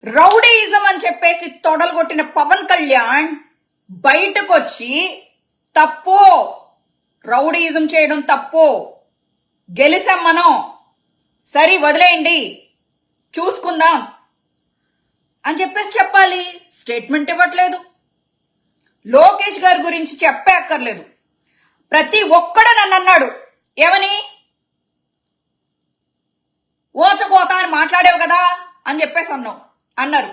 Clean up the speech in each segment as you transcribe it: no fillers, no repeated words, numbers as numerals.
Rowdyism అని చెప్పేసి తొడలు కొట్టిన పవన్ కళ్యాణ్ బయటకు వచ్చి తప్పు, రౌడీయిజం చేయడం తప్పు, గెలిసాం మనం, సరి వదిలేయండి చూసుకుందాం అని చెప్పేసి చెప్పాలి. స్టేట్మెంట్ ఇవ్వట్లేదు. లోకేష్ గారి గురించి చెప్పే అక్కర్లేదు. ప్రతి ఒక్కడు నన్ను అన్నాడు, ఏమని ఓచకోత అని మాట్లాడేవు కదా అని చెప్పేసి అన్నారు.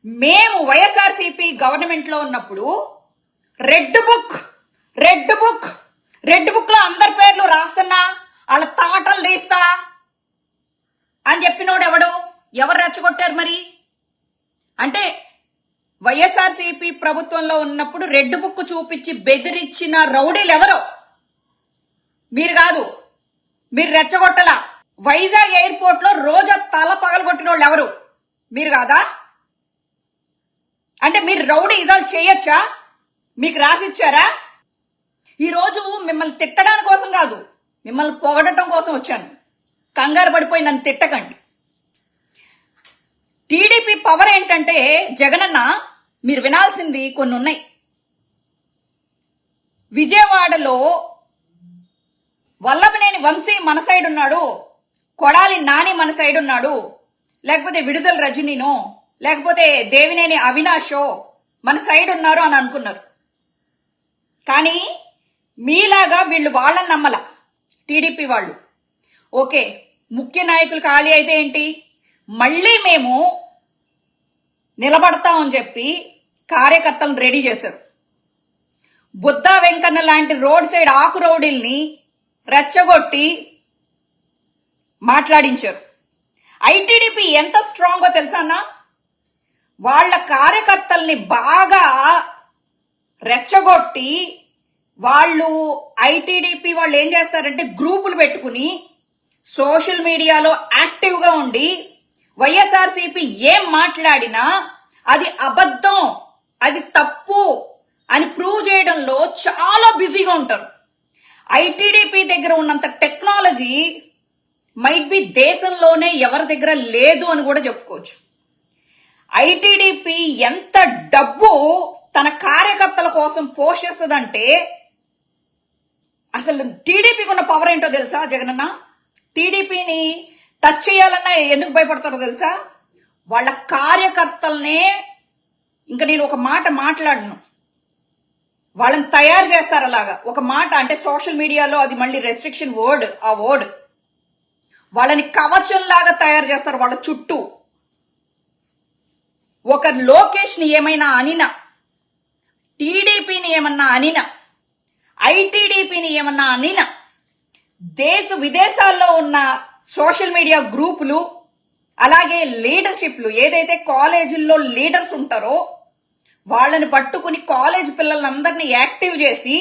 మేము వైఎస్ఆర్సీపీ గవర్నమెంట్ లో ఉన్నప్పుడు రెడ్ బుక్ లో అందరి పేర్లు రాస్తున్నా, వాళ్ళ తాటలు తీస్తా అని చెప్పినోడు ఎవరు రెచ్చగొట్టారు మరి? అంటే వైఎస్ఆర్సీపీ ప్రభుత్వంలో ఉన్నప్పుడు రెడ్ బుక్ చూపించి బెదిరించిన రౌడీలు ఎవరో? మీరు కాదు, మీరు రెచ్చగొట్టలా. వైజాగ్ ఎయిర్పోర్ట్ లో రోజా తల పగలగొట్టిన వాళ్ళు ఎవరు? మీరు కాదా? అంటే మీరు రౌడీ ఇజాలు చేయొచ్చా? మీకు రాసిచ్చారా? ఈరోజు మిమ్మల్ని తిట్టడానికి కోసం కాదు, మిమ్మల్ని పొగడటం కోసం వచ్చాను. కంగారు పడిపోయి నన్ను తిట్టకండి. టీడీపీ పవర్ ఏంటంటే, జగనన్న మీరు వినాల్సింది కొన్ని ఉన్నాయి. విజయవాడలో వల్లభనేని వంశీ మన సైడ్ ఉన్నాడు, కొడాలి నాని మన సైడ్ ఉన్నాడు, లేకపోతే విడుదల రజనీనో లేకపోతే దేవినేని అవినాషో మన సైడ్ ఉన్నారు అని అనుకున్నారు. కానీ మీలాగా వీళ్ళు వాళ్ళని నమ్మల. టీడీపీ వాళ్ళు ఓకే, ముఖ్య నాయకులు ఖాళీ అయితే ఏంటి, మళ్ళీ మేము నిలబడతామని చెప్పి కార్యకర్తలను రెడీ చేశారు. బుద్ధా వెంకన్న లాంటి రోడ్ సైడ్ ఆకు రౌడీల్ని రెచ్చగొట్టి మాట్లాడించారు. ఐటీడీపీ ఎంత స్ట్రాంగో తెలుసా అన్న? వాళ్ళ కార్యకర్తల్ని బాగా రెచ్చగొట్టి వాళ్ళు ఐటీడీపీ వాళ్ళు ఏం చేస్తారంటే గ్రూపులు పెట్టుకుని సోషల్ మీడియాలో యాక్టివ్గా ఉండి వైఎస్ఆర్సీపీ ఏం మాట్లాడినా అది అబద్ధం, అది తప్పు అని ప్రూవ్ చేయడంలో చాలా బిజీగా ఉంటారు. ఐటీడీపీ దగ్గర ఉన్నంత టెక్నాలజీ మైట్ బి దేశంలోనే ఎవరి దగ్గర లేదు అని కూడా చెప్పుకోవచ్చు. ఐటీడీపీ ఎంత డబ్బు తన కార్యకర్తల కోసం పోషిస్తుందంటే, అసలు టీడీపీకి ఉన్న పవర్ ఏంటో తెలుసా జగనన్న? టీడీపీని టచ్ చేయాలన్నా ఎందుకు భయపడతారో తెలుసా? వాళ్ళ కార్యకర్తలనే, ఇంకా నేను ఒక మాట మాట్లాడను, వాళ్ళని తయారు చేస్తారు అలాగా. ఒక మాట అంటే సోషల్ మీడియాలో అది మళ్ళీ రెస్ట్రిక్షన్ వర్డ్, ఆ వర్డ్ వాళ్ళని కవచంలాగా తయారు చేస్తారు. వాళ్ళ చుట్టూ ఒక లోకేష్ ని ఏమైనా అనినా, టీడీపీని ఏమన్నా అనినా, ఐటీడీపీని ఏమన్నా అనినా, దేశ విదేశాల్లో ఉన్న సోషల్ మీడియా గ్రూపులు అలాగే లీడర్షిప్లు, ఏదైతే కాలేజీల్లో లీడర్స్ ఉంటారో వాళ్ళని పట్టుకుని కాలేజ్ పిల్లలందరినీ యాక్టివ్ చేసి